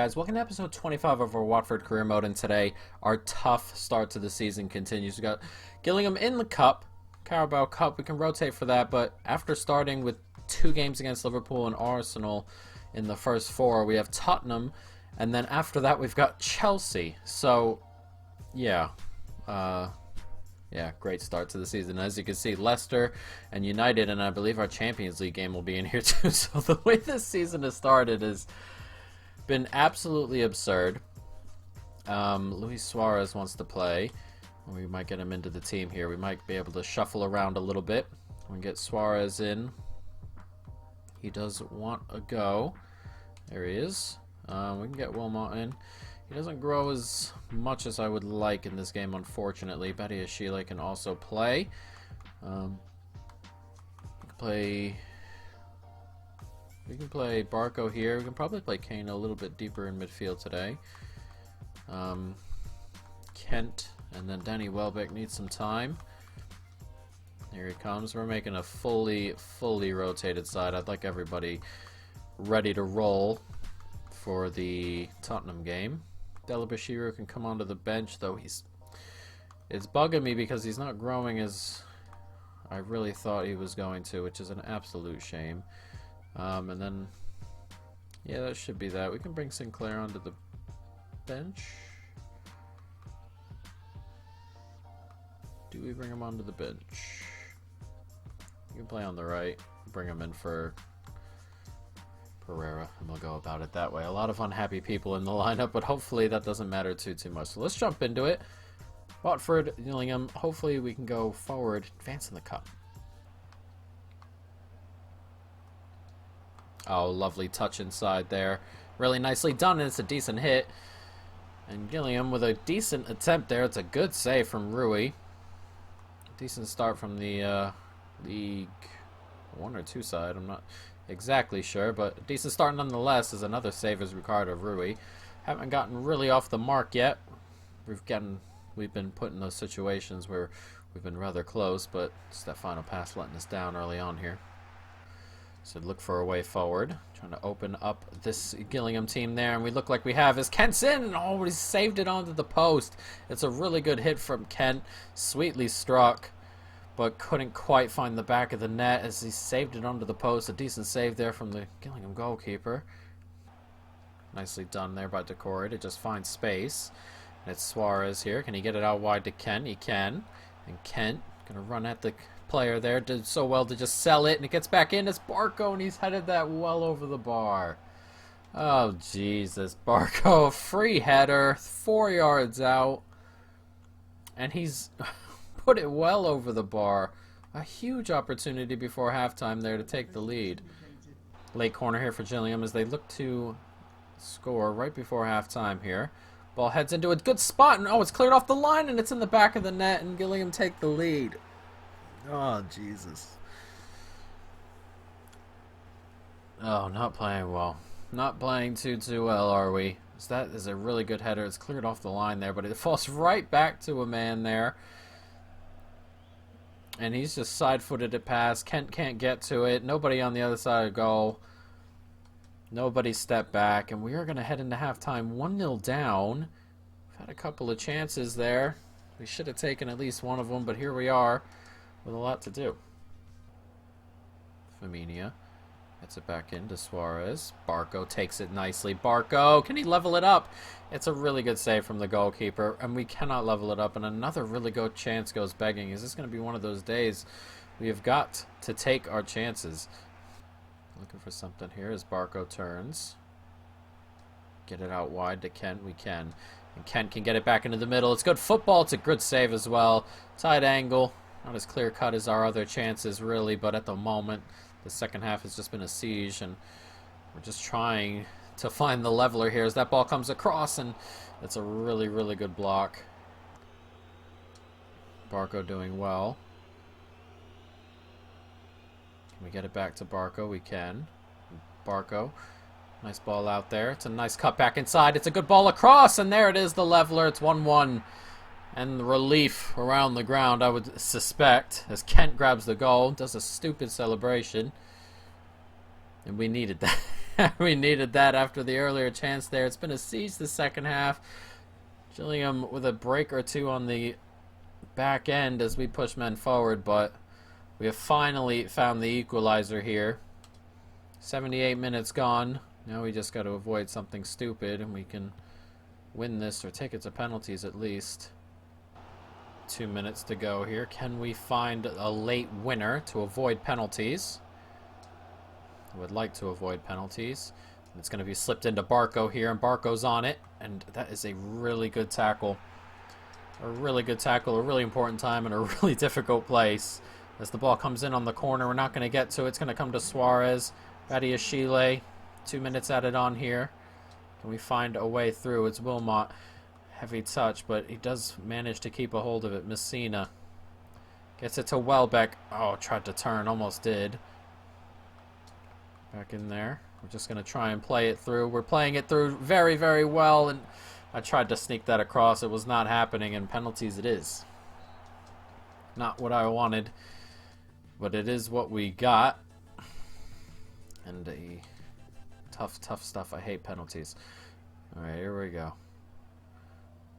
guys? Welcome to episode 25 of our Watford career mode, and today our tough start to the season continues. We got Gillingham in the Cup, Carabao Cup. We can rotate for that, but after starting with 2 games against Liverpool and Arsenal in the first 4, we have Tottenham, and then after that we've got Chelsea. So, yeah, great start to the season. As you can see, Leicester and United, and I believe our Champions League game will be in here too. So the way this season has started has been absolutely absurd. Luis Suarez wants to play. We might get him into the team here. We might be able to shuffle around a little bit. We get Suarez in. He does want a go. There he is. We can get Wilmot in. He doesn't grow as much as I would like in this game, unfortunately. Betty Ashile can also play. We can play Barco here. We can probably play Kane a little bit deeper in midfield today. Kent and then Danny Welbeck need some time. Here he comes. We're making a fully rotated side. I'd like everybody ready to roll for the Tottenham game. Delabashiru can come onto the bench, though it's bugging me because he's not growing as I really thought he was going to, which is an absolute shame. And then, yeah, that should be that. We can bring Sinclair onto the bench. Do we bring him onto the bench? You can play on the right. Bring him in for Pereira, and we'll go about it that way. A lot of unhappy people in the lineup, but hopefully that doesn't matter too much. So let's jump into it. Watford, Gillingham. Hopefully we can go forward, advance in the cup. Oh, lovely touch inside there. Really nicely done, and it's a decent hit. And Gillingham with a decent attempt there. It's a good save from Rui. Decent start from the League 1 or 2 side. I'm not exactly sure, but a decent start nonetheless. Is another save as Ricardo Rui. Haven't gotten really off the mark yet. We've been put in those situations where we've been rather close, but it's that final pass letting us down early on here. So look for a way forward. Trying to open up this Gillingham team there, and we look like we have is Kent's in. Oh, he saved it onto the post. It's a really good hit from Kent. Sweetly struck, but couldn't quite find the back of the net as he saved it onto the post. A decent save there from the Gillingham goalkeeper. Nicely done there by Decore to just find space. And it's Suarez here. Can he get it out wide to Kent? He can. And Kent going to run at the player there. Did so well to just sell it, and it gets back in. It's Barco, and he's headed that well over the bar. Oh, Jesus. Barco, free header, 4 yards out. And he's put it well over the bar. A huge opportunity before halftime there to take the lead. Late corner here for Gillingham as they look to score right before halftime here. Ball heads into a good spot, and oh, it's cleared off the line, and it's in the back of the net, and Gillingham take the lead. Oh, Jesus. Oh, not playing well. Not playing too well, are we? That is a really good header. It's cleared off the line there, but it falls right back to a man there. And he's just side-footed it past. Kent can't get to it. Nobody on the other side of goal. Nobody stepped back, and we are going to head into halftime 1-0 down. We've had a couple of chances there. We should have taken at least one of them, but here we are with a lot to do. Firmino gets it back into Suarez. Barco takes it nicely. Barco, can he level it up? It's a really good save from the goalkeeper, and we cannot level it up, and another really good chance goes begging. Is this going to be one of those days we have got to take our chances? Looking for something here as Barco turns. Get it out wide to Kent. We can. And Kent can get it back into the middle. It's good football. It's a good save as well. Tight angle. Not as clear cut as our other chances, really, but at the moment, the second half has just been a siege, and we're just trying to find the leveler here as that ball comes across, and it's a really good block. Barco doing well. Can we get it back to Barco? We can. Barco. Nice ball out there. It's a nice cut back inside. It's a good ball across, and there it is, the leveler. It's 1-1. And the relief around the ground, I would suspect, as Kent grabs the goal, does a stupid celebration. And we needed that. We needed that after the earlier chance there. It's been a siege the second half. Gilliam with a break or two on the back end as we push men forward, but we have finally found the equalizer here. 78 minutes gone. Now we just got to avoid something stupid and we can win this or take it to penalties at least. 2 minutes to go here. Can we find a late winner to avoid penalties? I would like to avoid penalties. It's going to be slipped into Barco here, and Barco's on it, and that is a really good tackle. A really good tackle, a really important time, and a really difficult place. As the ball comes in on the corner, we're not going to get to it. It's going to come to Suarez. Badiashile, 2 minutes added on here. Can we find a way through? It's Wilmot. Heavy touch, but he does manage to keep a hold of it. Messina gets it to Welbeck. Oh, tried to turn, almost did. Back in there. We're just going to try and play it through. We're playing it through very, very well, and I tried to sneak that across. It was not happening, and penalties it is. Not what I wanted, but it is what we got. And a tough, tough stuff. I hate penalties. All right, here we go.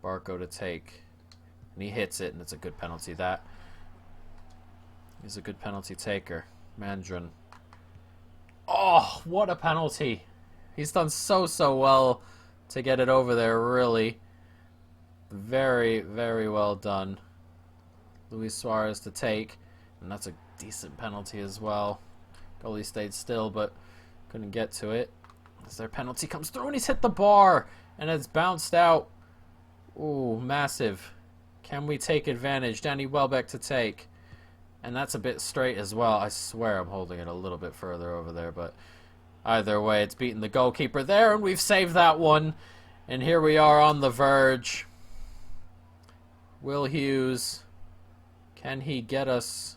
Barco to take, and he hits it, and it's a good penalty. That he's a good penalty taker. Mandron. Oh, what a penalty! He's done so well to get it over there. Really, very, very well done. Luis Suarez to take, and that's a decent penalty as well. Goalie stayed still, but couldn't get to it. As their penalty comes through, and he's hit the bar, and it's bounced out. Ooh, massive. Can we take advantage? Danny Welbeck to take. And that's a bit straight as well. I swear I'm holding it a little bit further over there, but either way, it's beaten the goalkeeper there, and we've saved that one. And here we are on the verge. Will Hughes, can he get us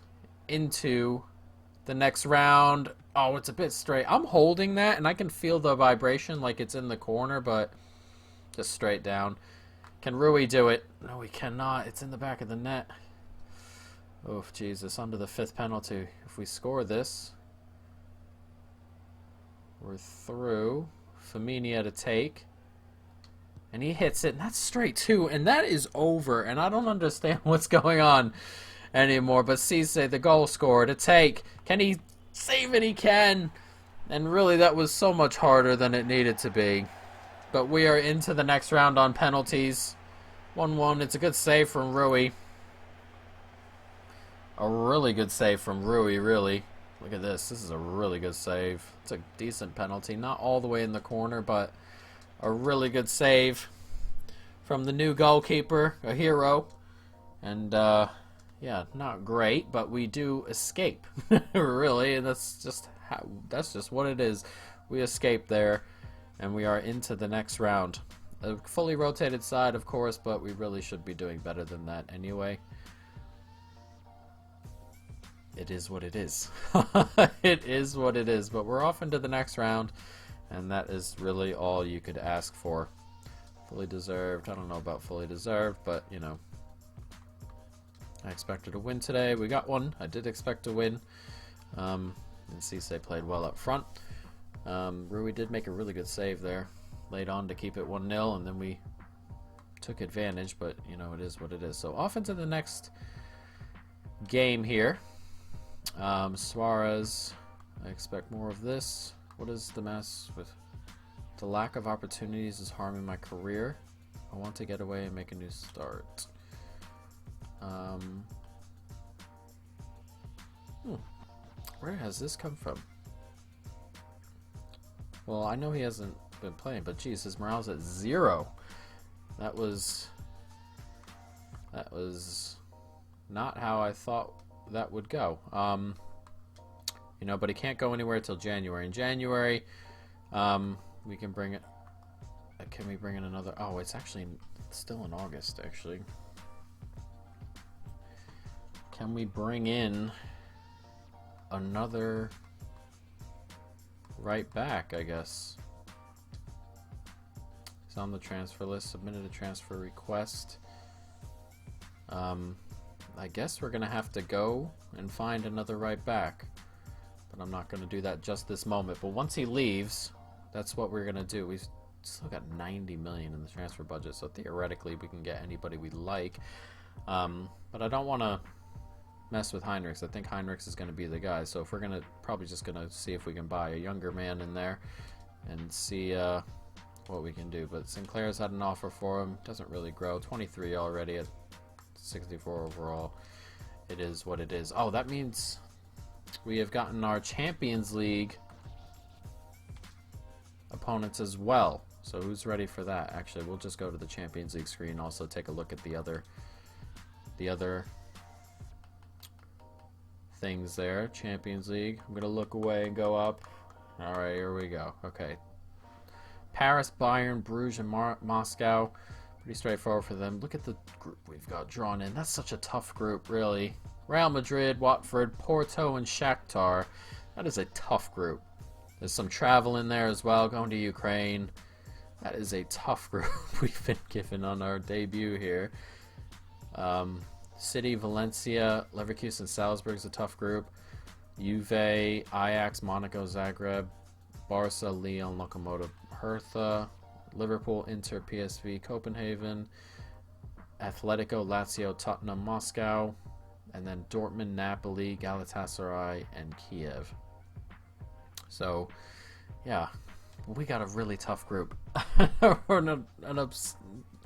into the next round? Oh, it's a bit straight. I'm holding that, and I can feel the vibration like it's in the corner, but just straight down. Can Rui do it? No, he cannot. It's in the back of the net. Oh, Jesus. Under the fifth penalty. If we score this, we're through. Firmino to take. And he hits it, and that's straight too. And that is over. And I don't understand what's going on anymore. But Cisse, the goal scorer, to take. Can he save it? He can. And really, that was so much harder than it needed to be. But we are into the next round on penalties. 1-1. It's a good save from Rui. A really good save from Rui, really. Look at this. This is a really good save. It's a decent penalty. Not all the way in the corner, but a really good save from the new goalkeeper, a hero. And, yeah, not great, but we do escape. Really, and that's just what it is. We escape there, and we are into the next round. A fully rotated side, of course, but we really should be doing better than that anyway. It is what it is. It is what it is. But we're off into the next round, and that is really all you could ask for. Fully deserved. I don't know about fully deserved, but, you know. I expected a win today. We got one. I did expect to win. And Cisse played well up front. Rui did make a really good save there. Laid on to keep it 1-0, and then we took advantage, but, you know, it is what it is. So off into the next game here. Suarez, I expect more of this. What is the mess with the lack of opportunities is harming my career? I want to get away and make a new start. Where has this come from? Well, I know he hasn't been playing, but geez, his morale's at 0. That was not how I thought that would go. You know, but he can't go anywhere till January. In January, we can bring it. Can we bring in another? Oh, it's actually still in August, actually. Can we bring in another right back, I guess? He's on the transfer list. Submitted a transfer request. I guess we're going to have to go and find another right back. But I'm not going to do that just this moment. But once he leaves, That's what we're gonna do. We've still got 90 million in the transfer budget, so theoretically we can get anybody we like. But I don't want to mess with Heinrichs. I think Heinrichs is going to be the guy. So if we're gonna probably just gonna see if we can buy a younger man in there and see what we can do. But Sinclair's had an offer for him. Doesn't really grow. 23 already at 64 overall. It is what it is. Oh, that means we have gotten our Champions League opponents as well. So who's ready for that? Actually, we'll just go to the Champions League screen. Also take a look at the other things there. Champions League. I'm gonna look away and go up. All right, here we go. Okay. Paris, Bayern, Bruges, and Moscow. Pretty straightforward for them. Look at the group we've got drawn in. That's such a tough group, really. Real Madrid, Watford, Porto, and Shakhtar. That is a tough group. There's some travel in there as well, going to Ukraine. That is a tough group we've been given on our debut here. City, Valencia, Leverkusen, Salzburg's a tough group. Juve, Ajax, Monaco, Zagreb, Barca, Lyon, Lokomotiv, Hertha, Liverpool, Inter, PSV, Copenhagen, Atletico, Lazio, Tottenham, Moscow, and then Dortmund, Napoli, Galatasaray, and Kiev. So, yeah, we got a really tough group. I'm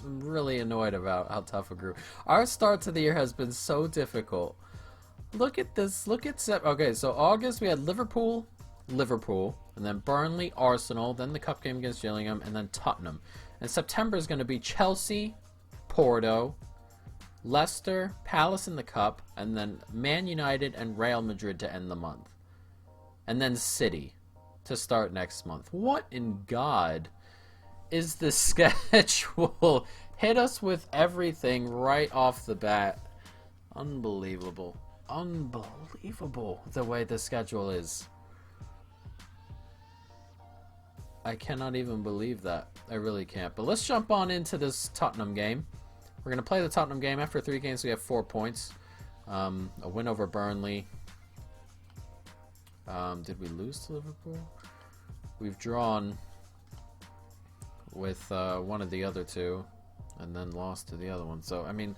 really annoyed about how tough a group. Our start to the year has been so difficult. Look at this. Okay, so August we had Liverpool, and then Burnley, Arsenal, then the cup game against Gillingham, and then Tottenham. And September is going to be Chelsea, Porto, Leicester, Palace in the cup, and then Man United and Real Madrid to end the month. And then City to start next month. What in God is this schedule? Hit us with everything right off the bat. Unbelievable. Unbelievable the way the schedule is. I cannot even believe that. I really can't. But let's jump on into this Tottenham game. We're going to play the Tottenham game. After 3 games, we have 4 points. A win over Burnley. Did we lose to Liverpool? We've drawn with one of the other 2 and then lost to the other one. So, I mean,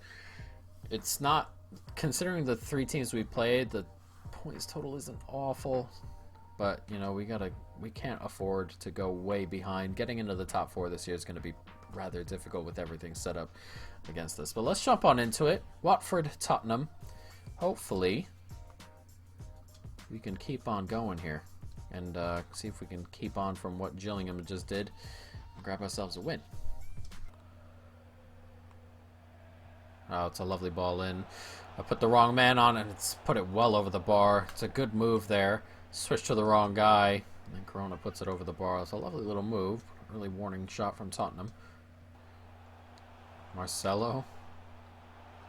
it's not... Considering the 3 teams we played, the points total isn't awful. But, you know, we can't afford to go way behind. Getting into the top 4 this year is going to be rather difficult with everything set up against us. But let's jump on into it. Watford, Tottenham. Hopefully, we can keep on going here and see if we can keep on from what Gillingham just did and grab ourselves a win. Oh, it's a lovely ball in. I put the wrong man on and it's put it well over the bar. It's a good move there. Switch to the wrong guy. And then Corona puts it over the bar. It's a lovely little move. Early warning shot from Tottenham. Marcelo.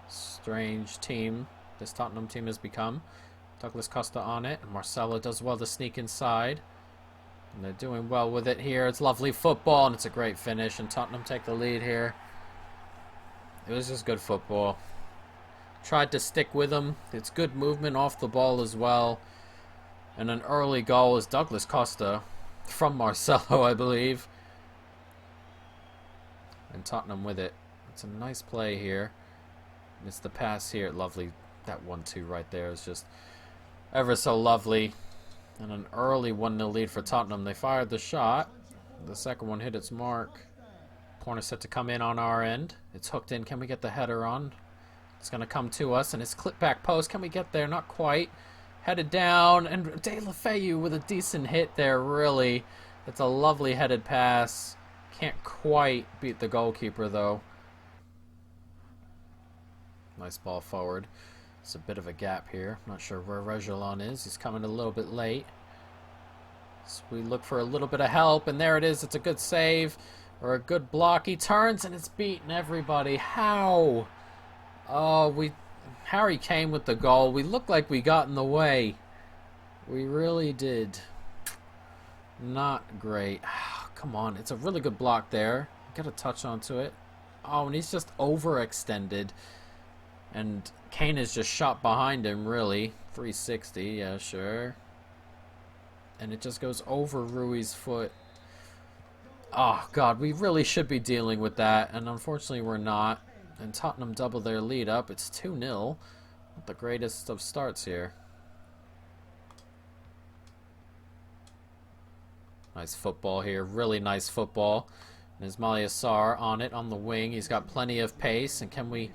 Strange team this Tottenham team has become. Douglas Costa on it. And Marcelo does well to sneak inside. And they're doing well with it here. It's lovely football and it's a great finish. And Tottenham take the lead here. It was just good football. Tried to stick with him. It's good movement off the ball as well. And an early goal is Douglas Costa from Marcelo, I believe. And Tottenham with it. It's a nice play here. It's the pass here. Lovely. That 1-2 right there is just ever so lovely. And an early 1-0 lead for Tottenham. They fired the shot. The second one hit its mark. Corner set to come in on our end. It's hooked in. Can we get the header on? It's going to come to us. And it's clipped back post. Can we get there? Not quite. Headed down, and De La Feu with a decent hit there, really. It's a lovely headed pass. Can't quite beat the goalkeeper, though. Nice ball forward. It's a bit of a gap here. Not sure where Reguilon is. He's coming a little bit late. So we look for a little bit of help, and there it is. It's a good save, or a good block. He turns, and it's beaten everybody. How? Oh, Harry Kane with the goal. We looked like we got in the way. We really did. Not great. Come on. It's a really good block there. Got a touch onto it. Oh, and he's just overextended. And Kane is just shot behind him, really. 360, yeah, sure. And it just goes over Rui's foot. Oh, God, we really should be dealing with that, and unfortunately we're not. And Tottenham double their lead up. It's 2-0. Not the greatest of starts here. Nice football here. Really nice football. And Ismail Sarr on it on the wing. He's got plenty of pace. And can we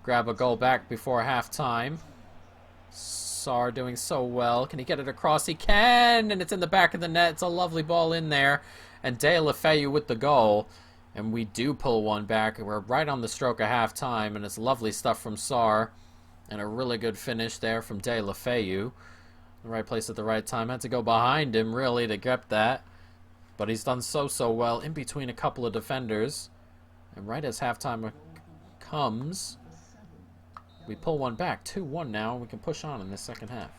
grab a goal back before halftime? Sarr doing so well. Can he get it across? He can! And it's in the back of the net. It's a lovely ball in there. And De La Feu with the goal. And we do pull one back. We're right on the stroke of halftime. And it's lovely stuff from Sarr. And a really good finish there from De La Feu. The right place at the right time. Had to go behind him, really, to get that. But he's done so well in between a couple of defenders. And right as halftime comes, we pull one back. 2-1 now. We can push on in the second half.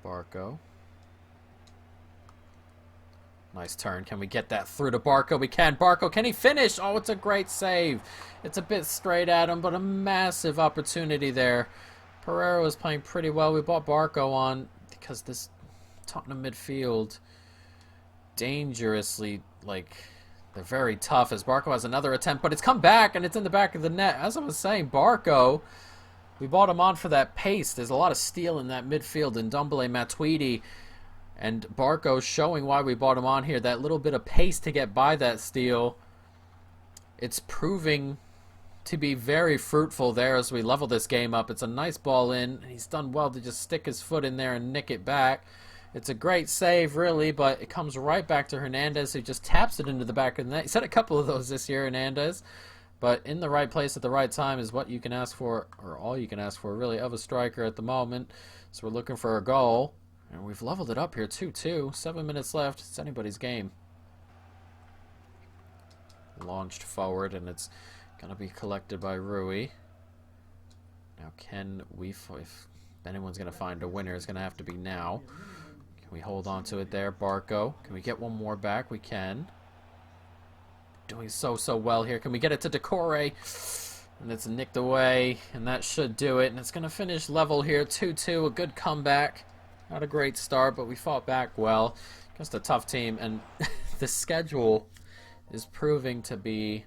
Barco. Nice turn. Can we get that through to Barco? We can. Barco, can he finish? Oh, it's a great save. It's a bit straight at him, but a massive opportunity there. Pereira was playing pretty well. We brought Barco on because this Tottenham midfield dangerously, like, they're very tough, as Barco has another attempt, but it's come back and it's in the back of the net. As I was saying, Barco, we brought him on for that pace. There's a lot of steel in that midfield, and Ndombele, Matuidi, and Barco showing why we brought him on here. That little bit of pace to get by that steel. It's proving to be very fruitful there as we level this game up. It's a nice ball in, and he's done well to just stick his foot in there and nick it back. It's a great save, really, but it comes right back to Hernandez, who just taps it into the back of the net. He's had a couple of those this year, Hernandez. But in the right place at the right time is what you can ask for, or all you can ask for, really, of a striker at the moment. So we're looking for a goal. And we've leveled it up here, 2-2. 7 minutes left. It's anybody's game. Launched forward, and it's going to be collected by Rui. Now, can we, if anyone's going to find a winner, it's going to have to be now. Can we hold on to it there? Barco. Can we get one more back? We can. Doing so well here. Can we get it to Decore? And it's nicked away, and that should do it. And it's going to finish level here, 2-2. A good comeback. Not a great start, but we fought back well. Just a tough team, and the schedule is proving to be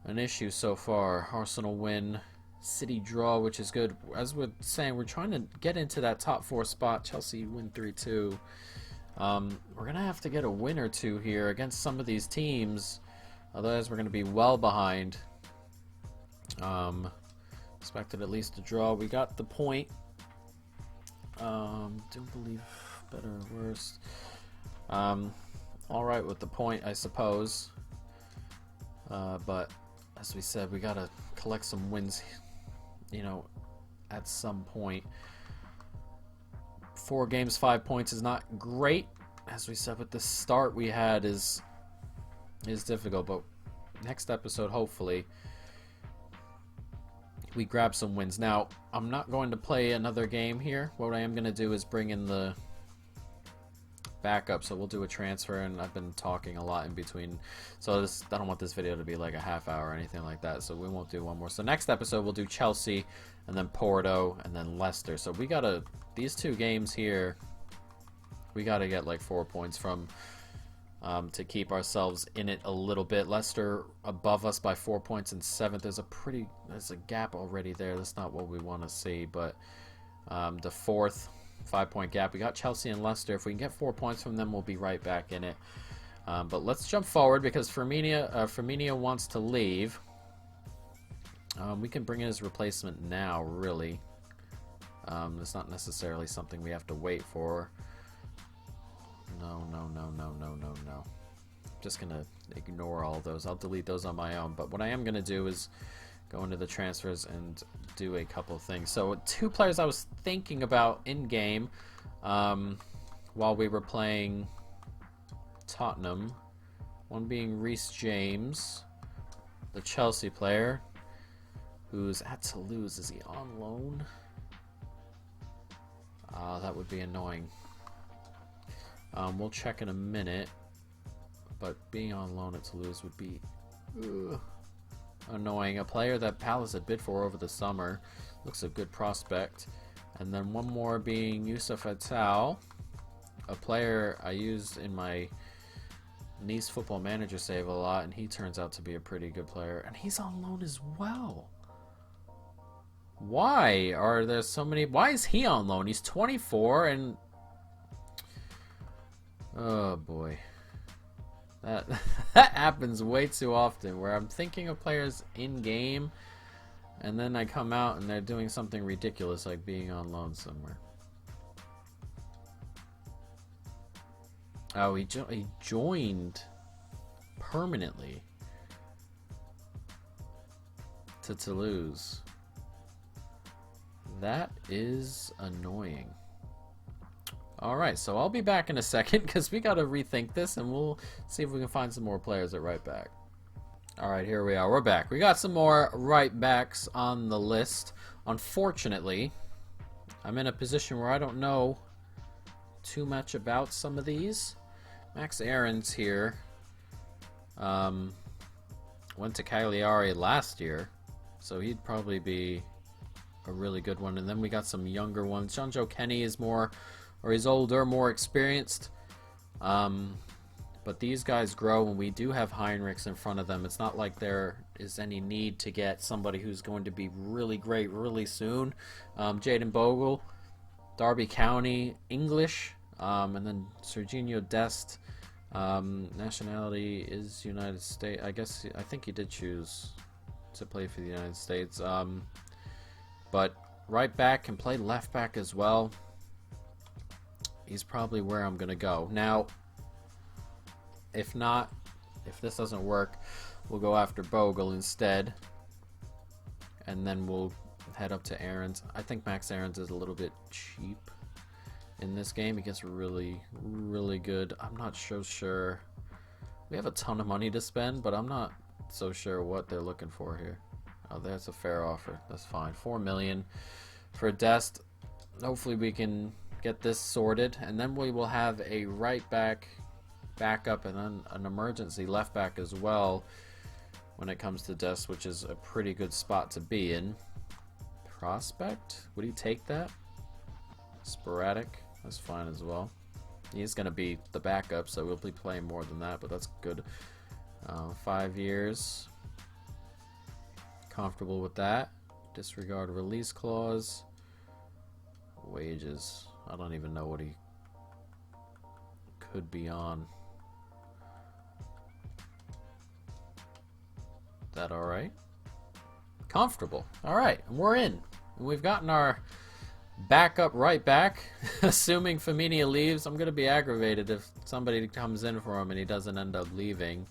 an issue so far. Arsenal win, City draw, which is good. As we're saying, we're trying to get into that top 4 spot. Chelsea win 3-2. We're going to have to get a win or two here against some of these teams. Otherwise, we're going to be well behind. Expected at least a draw. We got the point. Don't believe better or worse. Alright with the point, I suppose. But as we said, we gotta collect some wins, you know, at some point. 4 games, 5 points is not great. As we said, with the start we had is difficult, but next episode, hopefully, we grab some wins. Now, I'm not going to play another game here. What I am going to do is bring in the backup, so we'll do a transfer, and I've been talking a lot in between, so I don't want this video to be like a half hour or anything like that, so we won't do one more. So next episode we'll do Chelsea, and then Porto, and then Leicester. So we gotta, these 2 games here, we gotta get like 4 points from to keep ourselves in it a little bit. Leicester above us by 4 points in 7th. There's a gap already there. That's not what we want to see, but the 4th 5-point gap. We got Chelsea and Leicester. If we can get 4 points from them, we'll be right back in it. But let's jump forward because Firmino wants to leave. We can bring in his replacement now, really. It's not necessarily something we have to wait for. No. Just gonna ignore all those. I'll delete those on my own. But what I am gonna do is go into the transfers and do a couple of things. So 2 players I was thinking about in game while we were playing Tottenham. One being Reece James, the Chelsea player, who's at Toulouse. Is he on loan? That would be annoying. We'll check in a minute. But being on loan at Toulouse would be annoying. A player that Palace had bid for over the summer. Looks a good prospect. And then one more being Youssef Attal. a player I used in my niece football manager save a lot, and he turns out to be a pretty good player, and he's on loan as well. Why are there so many? Why is he on loan? He's 24, and oh boy, that that happens way too often, where I'm thinking of players in game, and then I come out and they're doing something ridiculous like being on loan somewhere. Oh, he joined permanently to Toulouse. That is annoying. Alright, so I'll be back in a second because we got to rethink this, and we'll see if we can find some more players at right back. Alright, here we are. We're back. We got some more right backs on the list. Unfortunately, I'm in a position where I don't know too much about some of these. Max Aarons here went to Cagliari last year, so he'd probably be a really good one. And then we got some younger ones. John-Joe Kenny is more, or he's older, more experienced. But these guys grow, and we do have Heinrichs in front of them. It's not like there is any need to get somebody who's going to be really great really soon. Jaden Bogle, Derby County, English. And then Serginho Dest, nationality is United States. I think he did choose to play for the United States. But right back, can play left back as well. He's probably where I'm going to go. Now, if this doesn't work, we'll go after Bogle instead. And then we'll head up to Aarons. I think Max Aarons is a little bit cheap in this game. He gets really, really good. I'm not so sure. We have a ton of money to spend, but I'm not so sure what they're looking for here. Oh, that's a fair offer. That's fine. 4 million for Dest. Hopefully we can get this sorted, and then we will have a right back backup and then an emergency left back as well when it comes to Dest, which is a pretty good spot to be in. Prospect? Would he take that? Sporadic? That's fine as well. He's going to be the backup, so we'll be playing more than that, but that's good. 5 years. Comfortable with that. Disregard release clause. Wages. I don't even know what he could be on. That alright? Comfortable. Alright, and we're in. And we've gotten our backup right back. Assuming Firmino leaves, I'm going to be aggravated if somebody comes in for him and he doesn't end up leaving.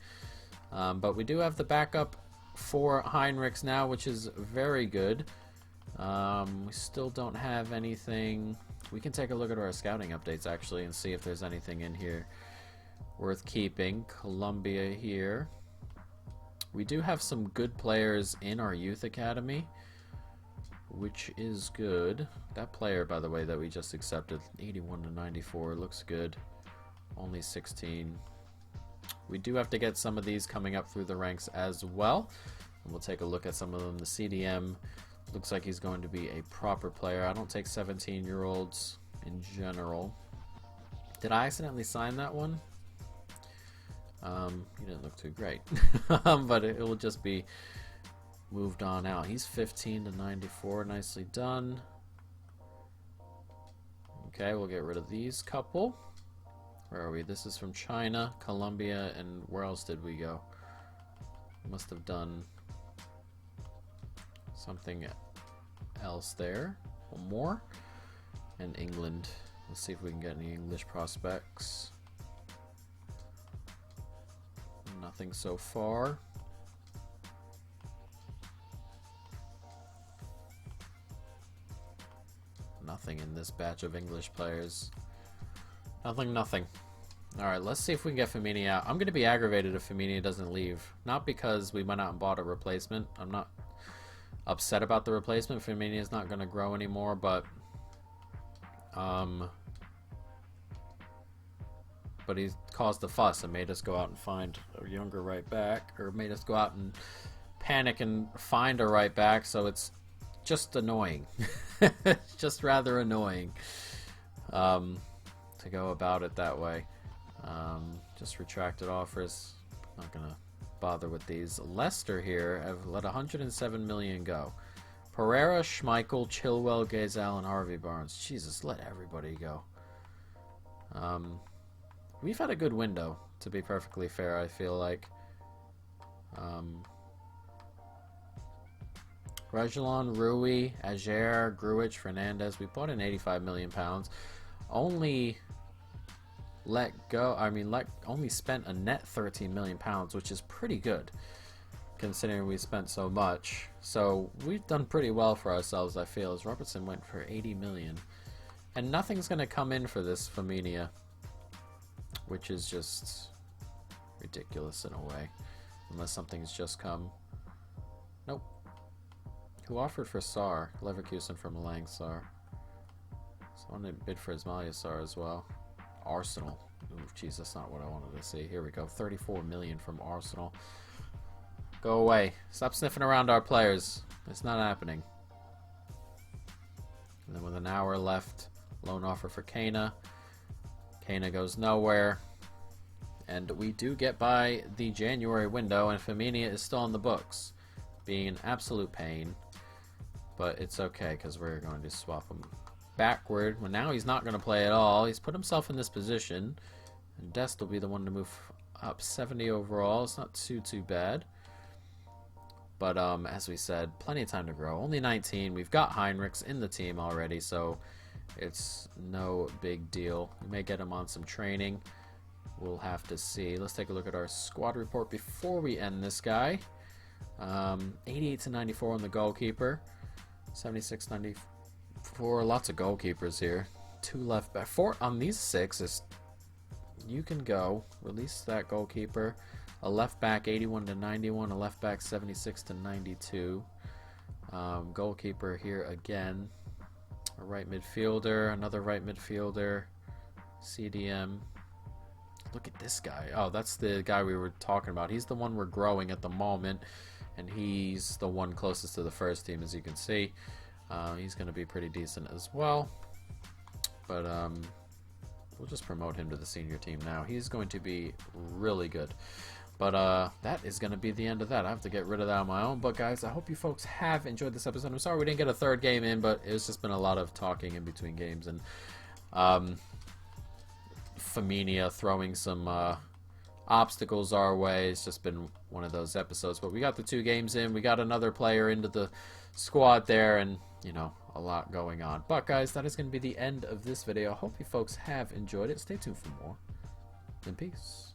But we do have the backup for Heinrichs now, which is very good. We still don't have anything. We can take a look at our scouting updates actually and see if there's anything in here worth keeping. Colombia here. We do have some good players in our youth academy, which is good. That player, by the way, that we just accepted, 81 to 94, looks good. Only 16. We do have to get some of these coming up through the ranks as well. And we'll take a look at some of them. The CDM looks like he's going to be a proper player. I don't take 17-year-olds in general. Did I accidentally sign that one? He didn't look too great. But it will just be moved on out. He's 15 to 94. Nicely done. Okay, we'll get rid of these couple. Where are we? This is from China, Colombia, and where else did we go? Must have done something else there. One more. And England. Let's see if we can get any English prospects. Nothing so far. Nothing in this batch of English players. Nothing. Alright, let's see if we can get Firmino out. I'm going to be aggravated if Firmino doesn't leave. Not because we went out and bought a replacement. I'm not upset about the replacement. Firmino is not going to grow anymore, but he's caused a fuss and made us go out and find a younger right back, or made us go out and panic and find a right back, so it's just annoying. It's just rather annoying. to go about it that way. Just retracted offers. Not gonna bother with these. Leicester here have let 107 million go. Pereira, Schmeichel, Chilwell, Gazal, and Harvey Barnes. Jesus, let everybody go. We've had a good window, to be perfectly fair, I feel like. Reguilon, Rui, Ajer, Gruich, Fernandez. We bought in 85 million pounds. Only only spent a net 13 million pounds, which is pretty good considering we spent so much. So we've done pretty well for ourselves, I feel, as Robertson went for 80 million. And nothing's going to come in for this Firmino, which is just ridiculous in a way, unless something's just come. Nope. Who offered for Sarr? Leverkusen from Langsar. Someone bid for Ismail Sarr as well. Arsenal. Ooh, jeez, that's not what I wanted to see. Here we go. 34 million from Arsenal. Go away. Stop sniffing around our players. It's not happening. And then with an hour left, loan offer for Kana. Kana goes nowhere. And we do get by the January window, and Firmino is still on the books, being an absolute pain. But it's okay, because we're going to swap him backward. Well, now he's not going to play at all. He's put himself in this position. And Dest will be the one to move up 70 overall. It's not too bad. But as we said, plenty of time to grow. Only 19. We've got Heinrichs in the team already, so it's no big deal. We may get him on some training. We'll have to see. Let's take a look at our squad report before we end this guy. 88 to 94 on the goalkeeper. 76 94. Lots of goalkeepers here. 2 left back. 4 on these 6 is you can go. Release that goalkeeper. A left back 81 to 91. A left back 76 to 92. Goalkeeper here again. A right midfielder. Another right midfielder. CDM. Look at this guy. Oh, that's the guy we were talking about. He's the one we're growing at the moment, and he's the one closest to the first team, as you can see. He's going to be pretty decent as well. But we'll just promote him to the senior team now. He's going to be really good. But that is going to be the end of that. I have to get rid of that on my own. But guys, I hope you folks have enjoyed this episode. I'm sorry we didn't get a third game in, but it's just been a lot of talking in between games. And Firmino throwing some obstacles our way. It's just been one of those episodes. But we got the 2 games in. We got another player into the squad there. And, you know, a lot going on. But guys, that is going to be the end of this video. I hope you folks have enjoyed it. Stay tuned for more. And peace.